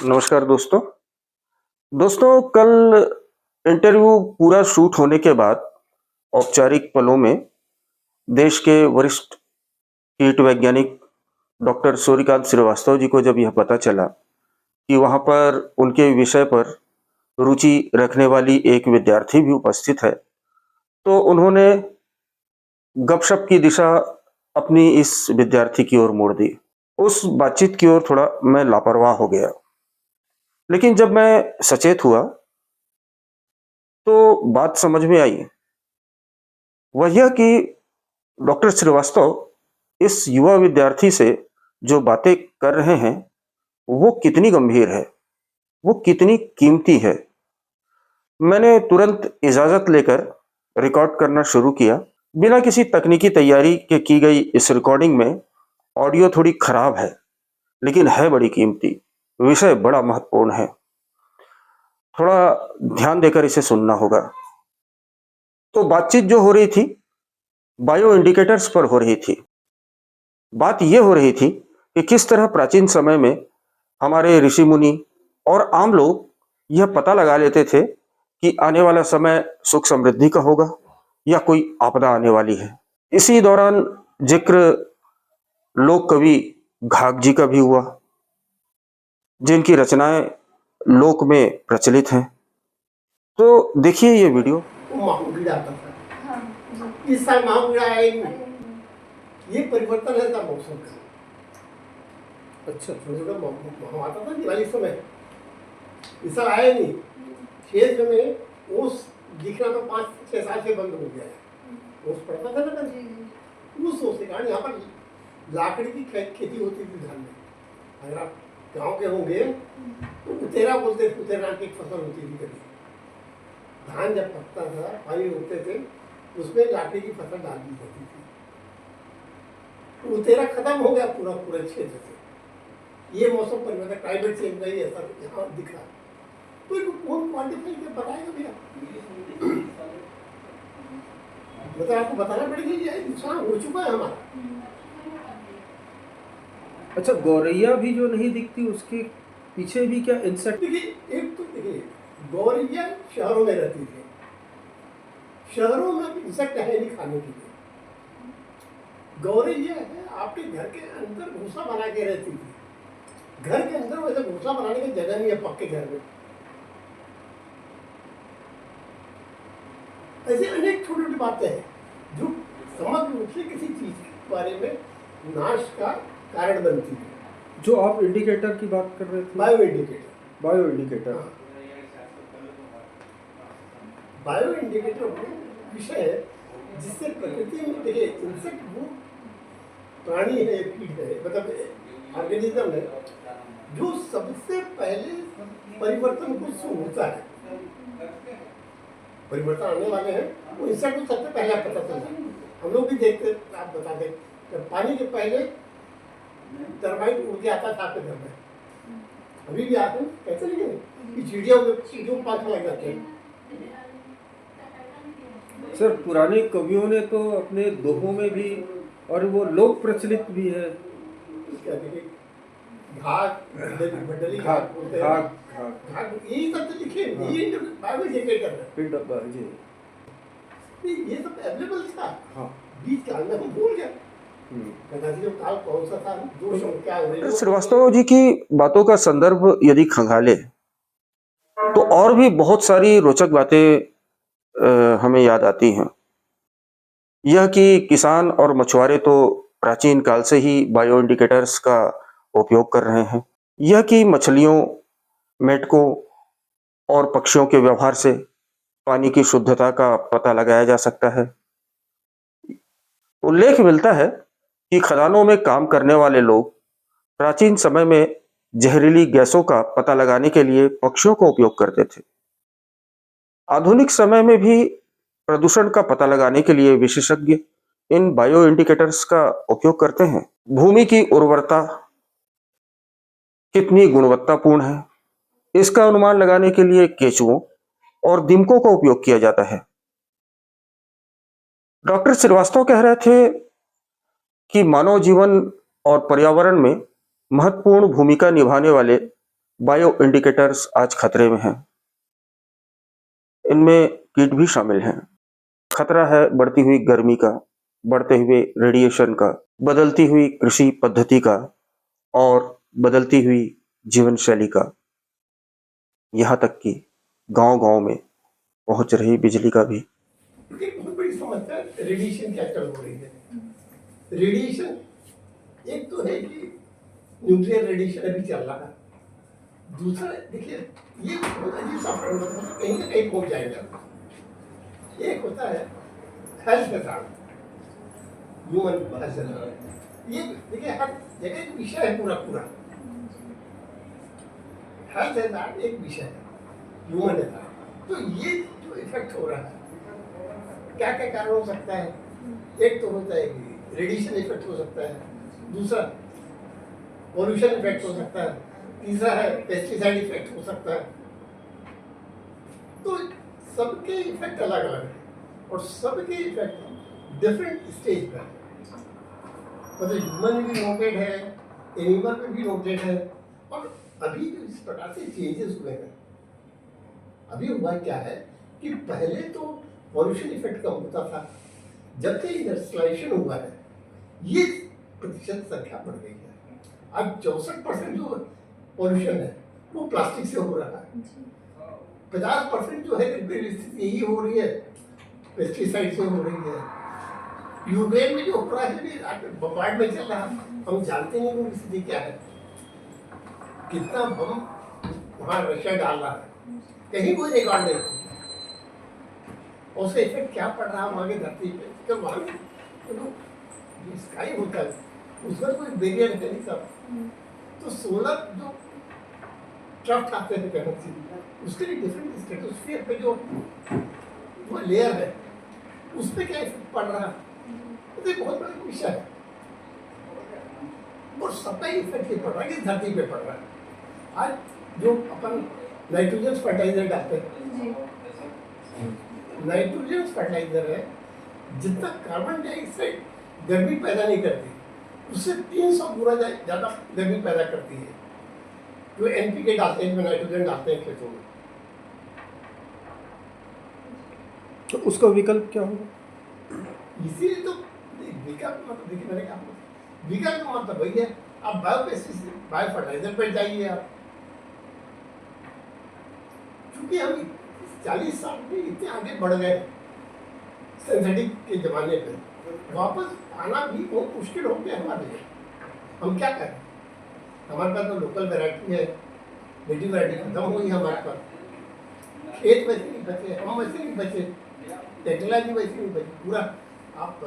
नमस्कार दोस्तों। दोस्तों, कल इंटरव्यू पूरा शूट होने के बाद औपचारिक पलों में देश के वरिष्ठ कीट वैज्ञानिक डॉक्टर सूर्यकांत श्रीवास्तव जी को जब यह पता चला कि वहाँ पर उनके विषय पर रुचि रखने वाली एक विद्यार्थी भी उपस्थित है, तो उन्होंने गपशप की दिशा अपनी इस विद्यार्थी की ओर मोड़ दी। उस बातचीत की ओर थोड़ा मैं लापरवाह हो गया। लेकिन जब मैं सचेत हुआ तो बात समझ में आई। वह यह कि डॉक्टर श्रीवास्तव इस युवा विद्यार्थी से जो बातें कर रहे हैं वो कितनी गंभीर है, वो कितनी कीमती है। मैंने तुरंत इजाजत लेकर रिकॉर्ड करना शुरू किया। बिना किसी तकनीकी तैयारी के की गई इस रिकॉर्डिंग में ऑडियो थोड़ी खराब है, लेकिन है बड़ी कीमती। विषय बड़ा महत्वपूर्ण है, थोड़ा ध्यान देकर इसे सुनना होगा। तो बातचीत जो हो रही थी बायो इंडिकेटर्स पर हो रही थी। बात यह हो रही थी कि किस तरह प्राचीन समय में हमारे ऋषि मुनि और आम लोग यह पता लगा लेते थे कि आने वाला समय सुख समृद्धि का होगा या कोई आपदा आने वाली है। इसी दौरान जिक्र लोक कवि घाघ जी का भी हुआ, जिनकी रचनाएं लोक में प्रचलित हैं। तो देखिए ये वीडियो। महावीर आता था, इस साल महावीर आया ही नहीं। ये परिवर्तन है था मौसम का। अच्छा, छोटा आता था दिवाली समय, इस साल आया नहीं। खेत में ओस दिखना तो 5-6 साल से बंद हो गया है। ओस पड़ता था ना, उस ओस के कारण यहाँ पर लाकड़ी की खेती होती थी धान में। अगर आप गाँव के होंगे तो उतेरा बोलते थे, उतेरा की फसल होती थी कभी। धान जब पकता था, पानी रोकते थे, उसमें लाकड़ी की फसल डाल दी जाती थी। तो उतेरा खत्म हो गया पूरा क्षेत्र से। ये मौसम परिवर्तन, क्लाइमेट चेंज का ही असर यहाँ दिख रहा। तो इनको कौन क्वांटिफाई कर बताएगा भैया? मतलब आपको बताना पड़ेगा ये नुकसान हो चुका है हमारा। अच्छा, गौरैया भी जो नहीं दिखती उसके पीछे भी क्या इंसेक्ट? देखिए, एक तो देखिए गौरैया शहरों में रहती थी। शहरों में इंसेक्ट है नहीं खाने के लिए। गौरैया है आपके घर के अंदर घोंसला बना के रहती थी। घर के अंदर वैसे घोंसला बनाने की जगह नहीं है पक्के घर में। ऐसे अनेक छोटी छोटी बातें हैं जो समग्र रूप से किसी चीज के बारे में नाश का कारण बनती है। जो आप इंडिकेटर की बात कर रहे थे, bio indicator. Bio indicator, bio indicator वो विषय है जिससे प्रकृति में, देखिए इंसेक्ट वो प्राणी है, कीट है, मतलब ऑर्गेनिज्म है जो सबसे पहले परिवर्तन को सूंघता है। परिवर्तन आने वाले हैं वो इंसेक्ट को सबसे पहले पता चलता। हम लोग भी देखते, आप बता दें, जब पानी के पहले टर्माइट उड़ के आता था आपके घर में, अभी भी आते हैं, कैसे नहीं चिड़ियों पास लग जाते हैं। सर पुराने कवियों ने तो अपने दोहों में भी, और वो लोक प्रचलित भी है, घाघ, यही सब तो लिखे, ये बायो इंडिकेटर है जी। ये सब अवेलेबल था। हाँ, बीच काल में हम भूल गए। काल कौन सा था, डॉक्टर श्रीवास्तव जी की बातों का संदर्भ यदि खंगाले तो और भी बहुत सारी रोचक बातें हमें याद आती हैं। यह कि किसान और मछुआरे तो प्राचीन काल से ही बायो इंडिकेटर्स का उपयोग कर रहे हैं। यह कि मछलियों, मेंढकों और पक्षियों के व्यवहार से पानी की शुद्धता का पता लगाया जा सकता है। उल्लेख मिलता है कि खदानों में काम करने वाले लोग प्राचीन समय में जहरीली गैसों का पता लगाने के लिए पक्षियों का उपयोग करते थे। आधुनिक समय में भी प्रदूषण का पता लगाने के लिए विशेषज्ञ इन बायो इंडिकेटर्स का उपयोग करते हैं। भूमि की उर्वरता कितनी गुणवत्तापूर्ण है, इसका अनुमान लगाने के लिए केंचुओं और दीमकों का उपयोग किया जाता है। डॉक्टर श्रीवास्तव कह रहे थे कि मानव जीवन और पर्यावरण में महत्वपूर्ण भूमिका निभाने वाले बायो इंडिकेटर्स आज खतरे में हैं। इनमें कीट भी शामिल हैं। खतरा है बढ़ती हुई गर्मी का, बढ़ते हुए रेडिएशन का, बदलती हुई कृषि पद्धति का और बदलती हुई जीवन शैली का, यहाँ तक कि गांव-गांव में पहुंच रही बिजली का भी। एक बहुत बड़ी समस्या रेडिएशन क्या चल रही है। रेडिएशन एक तो है कि न्यूक्लियर रेडिएशन अभी चल रहा है, दूसरा देखिए ये बहुत अजीब सा मतलब कहीं ना कहीं पहुंच जाएगा। एक होता है हेल्थ के साथ ह्यूमन हेल्थ, ये देखिए हर जगह एक विषय है पूरा पूरा। हेल्थ है साथ एक विषय है, ह्यूमन है साथ। तो ये जो इफेक्ट हो रहा है क्या क्या कारण हो सकता है। एक तो होता है कि रेडिएशन इफेक्ट हो सकता है, दूसरा पॉल्यूशन इफेक्ट हो सकता है, तीसरा है पेस्टिसाइड इफेक्ट हो सकता है। तो सबके इफेक्ट अलग अलग है और सबके इफेक्ट डिफरेंट स्टेज पर है। मतलब ह्यूमन में भी नोटेड है, एनिमल में भी नोटेड है। और अभी जो इस प्रकार से चेंजेस हुए हैं, अभी हुआ क्या है कि पहले तो पॉल्यूशन इफेक्ट कम होता था, जब से इंडस्ट्रियलाइजेशन हुआ है ये प्रतिशत संख्या बढ़ गई है। अब 64% जो पॉल्यूशन है वो प्लास्टिक से हो रहा है, 50% जो है स्थिति यही हो रही है पेस्टिसाइड से हो रही है। यूक्रेन में जो हो रहा है बम्बार्ड में चल रहा है, हम जानते नहीं वो स्थिति क्या है, कितना बम वहाँ रशिया डाल रहा है, कहीं कोई रिकॉर्ड नहीं। और उसका इफेक्ट क्या पड़ रहा है वहाँ की धरती पे, तो वहाँ तो स्काई होता है उसमें कोई बैरियर है नहीं सब। तो सोलर जो ट्रफ्ट आते हैं कहना चाहिए उसके लिए डिफरेंट स्ट्रेटोस्फीयर पे जो वो लेयर है उस पर क्या इफेक्ट पड़ रहा है, तो ये बहुत बड़ा विषय है। और सब पे इफेक्ट ये पड़ रहा है कि धरती पे पड़ रहा है। आज जो अपन नाइट्रोजन फर्टिलाइजर डालते हैं, नाइट्रोजन फर्टिलाइजर है जितना कार्बन डाइऑक्साइड गर्मी पैदा नहीं करती उससे 300 गुना ज़्यादा गर्मी पैदा करती है जो एनपीके डालते हैं, नाइट्रोजन डालते हैं खेतों में। तो उसका विकल्प क्या होगा? इसीलिए तो विकल्प मतलब देखिए मैंने कहा विकल्प मतलब वही है, आप बायोपेस्टिसाइड बायो फर्टिलाइजर पर जाइए आप, क्योंकि हम 40 साल में इतने आगे बढ़ गए सिंथेटिक के जमाने पे, वापस आना भी बहुत मुश्किल हो गया हमारे लिए। हम क्या करें, हमारे पास तो लोकल वैरायटी है, नेटिव वैरायटी खत्म हुई हमारे पास, खेत वैसे नहीं बचे, हम वैसे नहीं बचे, टेक्नोलॉजी वैसे नहीं बची। पूरा आप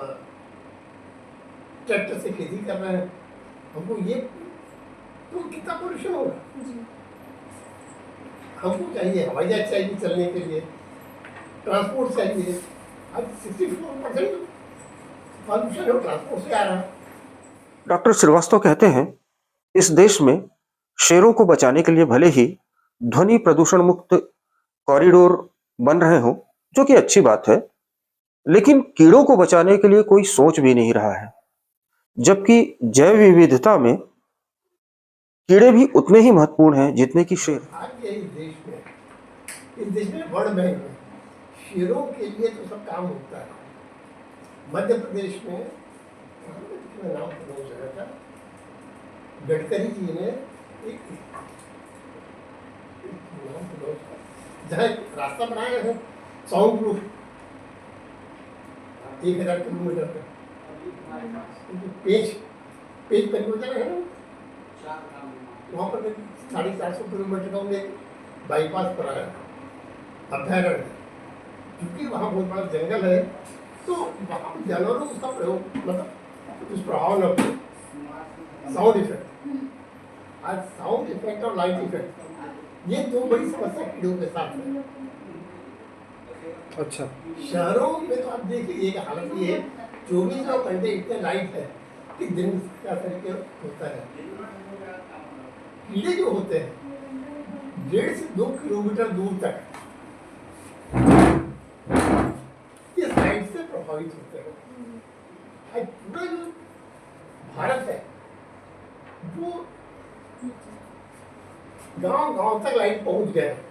ट्रैक्टर से खेती कर रहे हैं, हमको ये तो कितना पोल्यूशन होगा। हमको चाहिए हवाई जहाज चाहिए चलने के लिए, ट्रांसपोर्ट चाहिए। आज 64% पॉल्यूशन है ट्रांसपोर्ट से आ रहा है। डॉक्टर श्रीवास्तव कहते हैं इस देश में शेरों को बचाने के लिए भले ही ध्वनि प्रदूषण मुक्त कॉरिडोर बन रहे हों, जो कि अच्छी बात है, लेकिन कीड़ों को बचाने के लिए कोई सोच भी नहीं रहा है, जबकि जैव विविधता में कीड़े भी उतने ही महत्वपूर्ण हैं जितने कि शेर। आज के इस देश में वर्ल्ड बैंक में शेरों के लिए तो सब काम होता है। मध्य प्रदेश में नाम प्रनोंस हो था, गडकरी जी ने एक जहाँ रास्ता बनाया है साउंड प्रूफ 1000 किलोमीटर का पेज परियोजना है ना, वहाँ पर 450 किलोमीटर का उन्हें बाईपास बनाया अभ्यारण्य, क्योंकि वहाँ बहुत बड़ा जंगल है तो वहाँ जानवरों को उसका प्रयोग मतलब कुछ प्रभाव न पड़े। साउंड इफेक्ट, आज साउंड इफेक्ट और लाइट इफेक्ट ये दो बड़ी समस्या कीड़ों के साथ है। अच्छा, शहरों में तो आप देखिए एक हालत ये है 24 घंटे इतने लाइट है कि दिन का तरीके होता है। कीड़े जो होते हैं 1.5 से 2 किलोमीटर दूर तक इस लाइट से प्रभावित होते हैं। आज पूरा जो भारत है वो गांव गांव तक लाइट पहुंच गया है।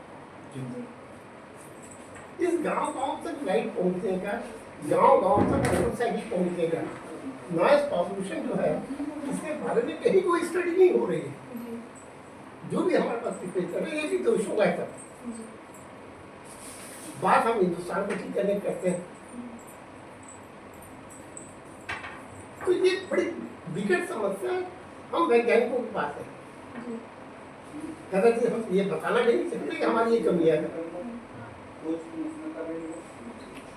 इस गांव गांव तक लाइट पहुंचने का, गांव गांव तक मोटरसाइकिल पहुंचने का, नॉइज पॉल्यूशन जो है, इसके बारे में कहीं कोई स्टडी नहीं हो रही है। जो भी हमारे पास रिपोर्ट कर रहे हैं, ये भी दोषों का है। बात हम हिंदुस्तान को ठीक करने करते हैं, तो ये बड़ी विकट समस्या हम वैज्ञानिकों के पास है। कदाचित हम ये बताना नहीं चाहते कि हमारी ये कमियां हैं।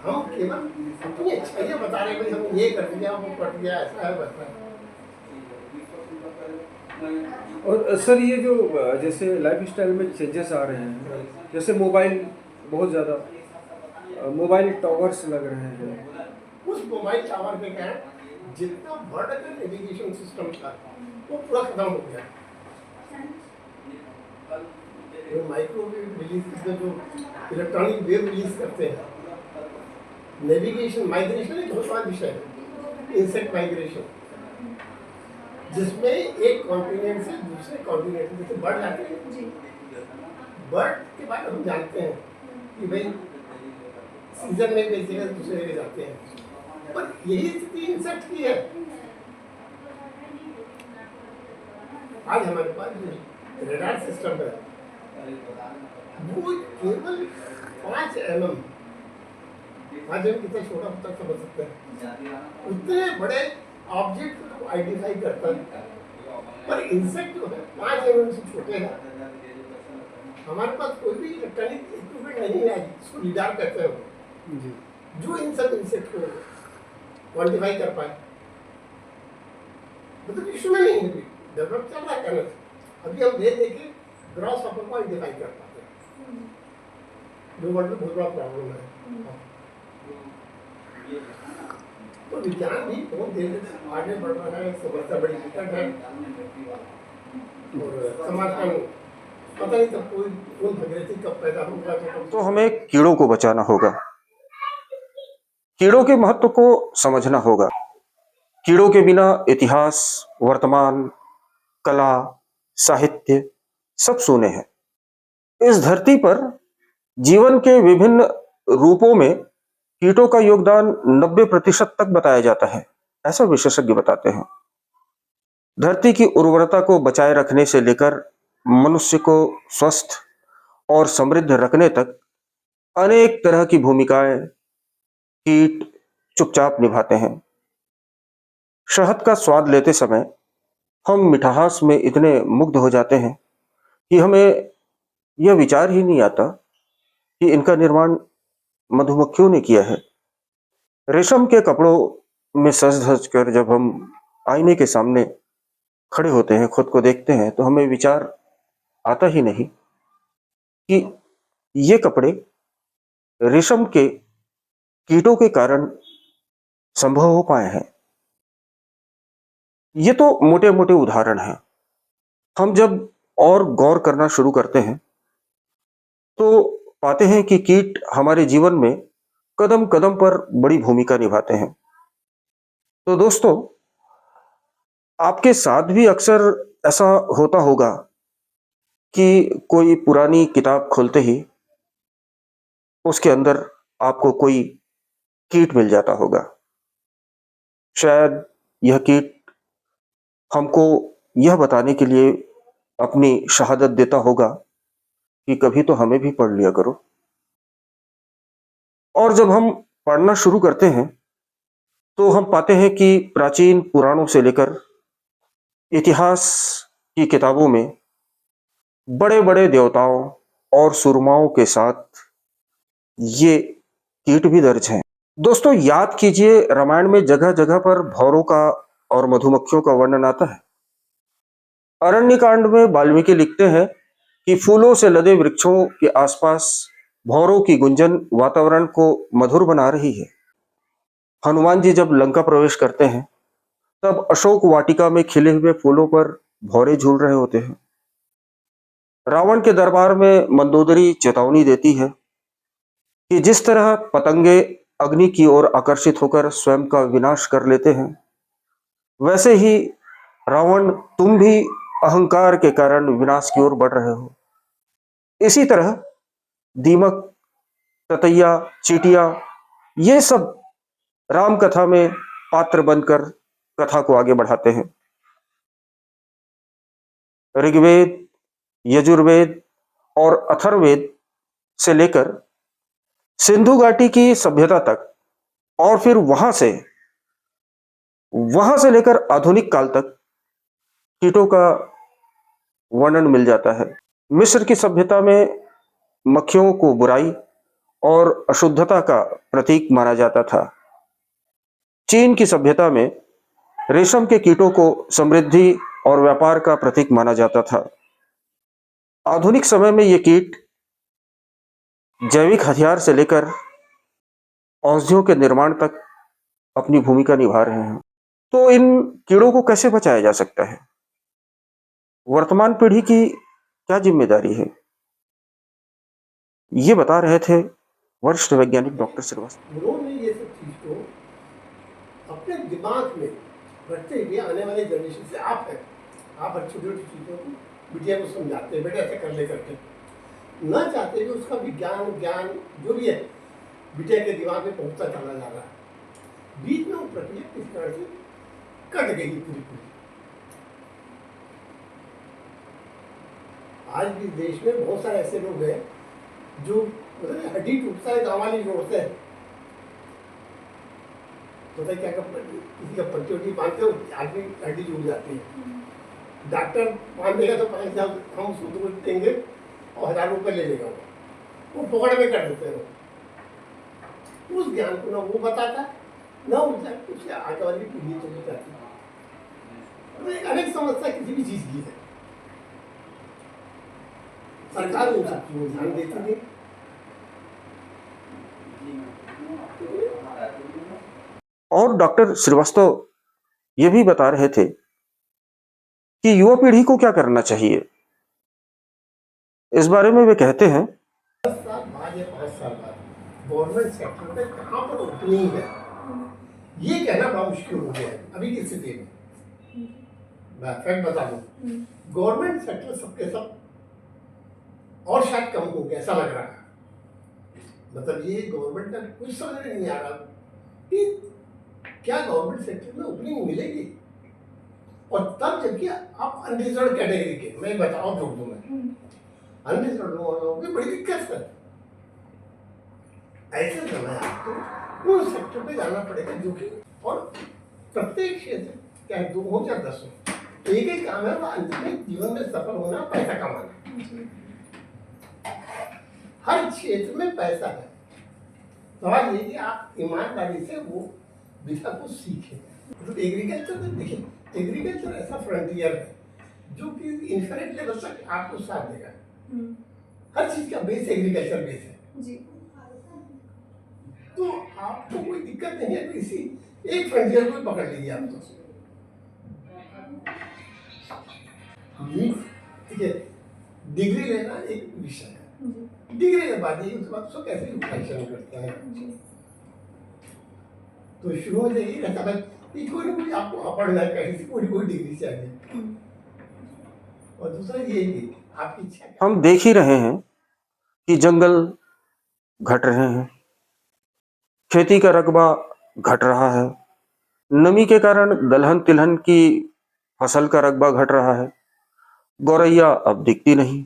हम केवल अपनी अच्छाइयाँ बता रहे हैं, हम ये कर दिया, वो कर दिया, ऐसा है वैसा है। और सर ये जो जैसे लाइफस्टाइल में चेंजेस आ रहे हैं, जैसे मोबाइल बहुत ज़्यादा मोबाइल टावर्स लग रहे हैं, उस मोबाइल टावर के कारण जितना बड़ा नेविगेशन सिस्टम था वो पूरा खत्म हो गया। जो माइक्रोवेव रिलीज, जो इलेक्ट्रॉनिक वेव रिलीज करते हैं, नेविगेशन माइग्रेशन एक बहुत बड़ा विषय है, इंसेक्ट माइग्रेशन, जिसमें एक कॉन्टिनेंट से दूसरे कॉन्टिनेंट, जैसे बर्ड जाते हैं, बर्ड के बारे में हम जानते हैं कि भाई सीजन में एक जगह दूसरे जगह जाते हैं, पर यही स्थिति इंसेक्ट की है। आज हमारे पास जो रेडार सिस्टम है वो केवल 5 mm, 5 mm कितना छोटा होता समझ सकते हैं, उतने बड़े ऑब्जेक्ट को आइडेंटिफाई करता है, पर इंसेक्ट जो है 5 mm से छोटे हैं। हमारे पास कोई भी इलेक्ट्रॉनिक इक्विपमेंट नहीं है जिसको लीडार कहते हैं, जो इन सब इंसेक्ट को क्वांटिफाई कर पाए। मतलब विश्व में नहीं है, डेवलप चल रहा है करना। अभी हम ये देखें ग्रॉस हॉपर को आइडेंटिफाई कर पाते हैं, जो वर्ल्ड में बहुत बड़ा प्रॉब्लम है। तो विज्ञान भी बहुत देर से आगे बढ़ रहा है, समस्या बड़ी विकट है, और समाज का पता नहीं तब कोई भगीरथी कब पैदा होगा। तो हमें कीड़ों को बचाना होगा, कीड़ों के महत्व को समझना होगा। कीड़ों के बिना इतिहास, वर्तमान, कला, साहित्य सब सूने हैं। इस धरती पर जीवन के विभिन्न रूपों में कीटों का योगदान 90% तक बताया जाता है, ऐसा विशेषज्ञ बताते हैं। धरती की उर्वरता को बचाए रखने से लेकर मनुष्य को स्वस्थ और समृद्ध रखने तक अनेक तरह की भूमिकाएं कीट चुपचाप निभाते हैं। शहद का स्वाद लेते समय हम मिठास में इतने मुग्ध हो जाते हैं कि हमें यह विचार ही नहीं आता कि इनका निर्माण मधुमक्खियों ने किया है। रेशम के कपड़ों में सज धज कर जब हम आईने के सामने खड़े होते हैं, खुद को देखते हैं, तो हमें विचार आता ही नहीं कि ये कपड़े रेशम के कीटों के कारण संभव हो पाए हैं। ये तो मोटे मोटे उदाहरण हैं। हम जब और गौर करना शुरू करते हैं तो पाते हैं कि कीट हमारे जीवन में कदम कदम पर बड़ी भूमिका निभाते हैं। तो दोस्तों, आपके साथ भी अक्सर ऐसा होता होगा कि कोई पुरानी किताब खोलते ही उसके अंदर आपको कोई कीट मिल जाता होगा। शायद यह कीट हमको यह बताने के लिए अपनी शहादत देता होगा कि कभी तो हमें भी पढ़ लिया करो। और जब हम पढ़ना शुरू करते हैं तो हम पाते हैं कि प्राचीन पुराणों से लेकर इतिहास की किताबों में बड़े बड़े देवताओं और सुरमाओं के साथ ये कीट भी दर्ज हैं। दोस्तों, याद कीजिए, रामायण में जगह जगह पर भौरों का और मधुमक्खियों का वर्णन आता है। अरण्यकांड में वाल्मीकि लिखते हैं कि फूलों से लदे वृक्षों के आसपास भौरों की गुंजन वातावरण को मधुर बना रही है। हनुमान जी जब लंका प्रवेश करते हैं तब अशोक वाटिका में खिले हुए फूलों पर भौरे झूल रहे होते हैं। रावण के दरबार में मंदोदरी चेतावनी देती है कि जिस तरह पतंगे अग्नि की ओर आकर्षित होकर स्वयं का विनाश कर लेते हैं, वैसे ही रावण तुम भी अहंकार के कारण विनाश की ओर बढ़ रहे हो। इसी तरह दीमक, ततैया, चींटियां, ये सब राम कथा में पात्र बनकर कथा को आगे बढ़ाते हैं। ऋग्वेद, यजुर्वेद और अथर्ववेद से लेकर सिंधु घाटी की सभ्यता तक और फिर वहां से लेकर आधुनिक काल तक कीटों का वर्णन मिल जाता है। मिस्र की सभ्यता में मक्खियों को बुराई और अशुद्धता का प्रतीक माना जाता था। चीन की सभ्यता में रेशम के कीटों को समृद्धि और व्यापार का प्रतीक माना जाता था। आधुनिक समय में ये कीट जैविक हथियार से लेकर औषधियों के निर्माण तक अपनी भूमिका निभा रहे हैं। तो इन कीड़ों को कैसे बचाया जा सकता है? वर्तमान पीढ़ी की क्या जिम्मेदारी है? ये बता रहे थे वरिष्ठ वैज्ञानिक डॉक्टर श्रीवास्तव। उन्होंने ये सब चीज को अपने दिमाग में रखते हुए आने वाले जनरेशन से आप हर छोटी छोटी चीज़ों को बिटिया को समझाते हैं, बेटे ऐसे कर ले करके ना चाहते हुए उसका विज्ञान ज्ञान जो भी है बिटिया के दिमाग में पहुंचता चला जा रहा है। बीच में वो प्रक्रिया किस तरह से कट गई पूरी। आज भी देश में बहुत सारे ऐसे लोग हैं जो मतलब हड्डी टूटता है गाँव वाली जोड़ते हैं, पता है क्या किसी का पट्टी वट्टी बांधते हो आदमी हड्डी जुड़ जाती है। डॉक्टर बांध देगा तो 5,000 हम उसको दूर देंगे और 1,000 रुपये ले लेगा, वो पकड़ में कर देते हैं। उस ज्ञान को ना वो बताता ना उससे आगे वाली पीढ़ी तो बताती। तो एक अनेक समस्या किसी भी चीज़ की है, सरकार उन सब चीज़ों ध्यान देती है। और डॉक्टर श्रीवास्तव ये भी बता रहे थे कि युवा पीढ़ी को क्या करना चाहिए। इस बारे में वे कहते हैं 10 साल बाद या 5 साल बाद गवर्नमेंट सेक्टर में कहाँ पर ओपनिंग है ये कहना बड़ा मुश्किल हो गया है अभी की स्थिति में। मैं फैक्ट बता दूं, गवर्नमेंट सेक्टर सबके सब और शायद कम हो गया ऐसा लग रहा है। मतलब ये गवर्नमेंट का कुछ समझ में नहीं आ रहा कि क्या गवर्नमेंट सेक्टर में ओपनिंग मिलेगी, और तब जबकि आप अनरिजर्व कैटेगरी के, मैं बताऊं जो मैं अनरिजर्व वालों की बड़ी दिक्कत है। ऐसे समय आपको उन सेक्टर पे जाना पड़ेगा जो कि, और प्रत्येक क्षेत्र चाहे 2 हो या 10 हो, एक ही काम है वो अंत में जीवन में सफल होना, पैसा कमाना। हर क्षेत्र में पैसा है। सवाल ये कि आप ईमानदारी से वो विधा को सीखें। तो एग्रीकल्चर में देखिए, एग्रीकल्चर ऐसा फ्रंटियर है जो कि इन्फिनिट लेवल तक आपको साथ देगा। हर चीज का बेस एग्रीकल्चर बेस है जी। तो आपको कोई दिक्कत नहीं है, किसी एक फ्रंटियर को पकड़ लीजिए आप। तो ठीक है, डिग्री लेना एक विषय है, डिग्री के बाद ये उसके बाद उसको कैसे फंक्शन करता है। तो शुरू में यही रहता है कि कोई ना कोई आपको पढ़ना है, कहीं से कोई डिग्री चाहिए। और दूसरा ये कि आपकी इच्छा। हम देख ही रहे हैं कि जंगल घट रहे हैं, खेती का रकबा घट रहा है, नमी के कारण दलहन तिलहन की फसल का रकबा घट रहा है, गौरैया अब दिखती नहीं,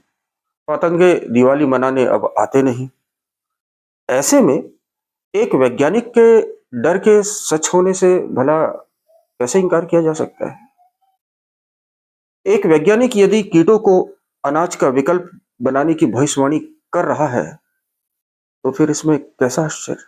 पतंगे दिवाली मनाने अब आते नहीं। ऐसे में एक वैज्ञानिक के डर के सच होने से भला कैसे इनकार किया जा सकता है? एक वैज्ञानिक यदि कीटों को अनाज का विकल्प बनाने की भविष्यवाणी कर रहा है तो फिर इसमें कैसा आश्चर्य।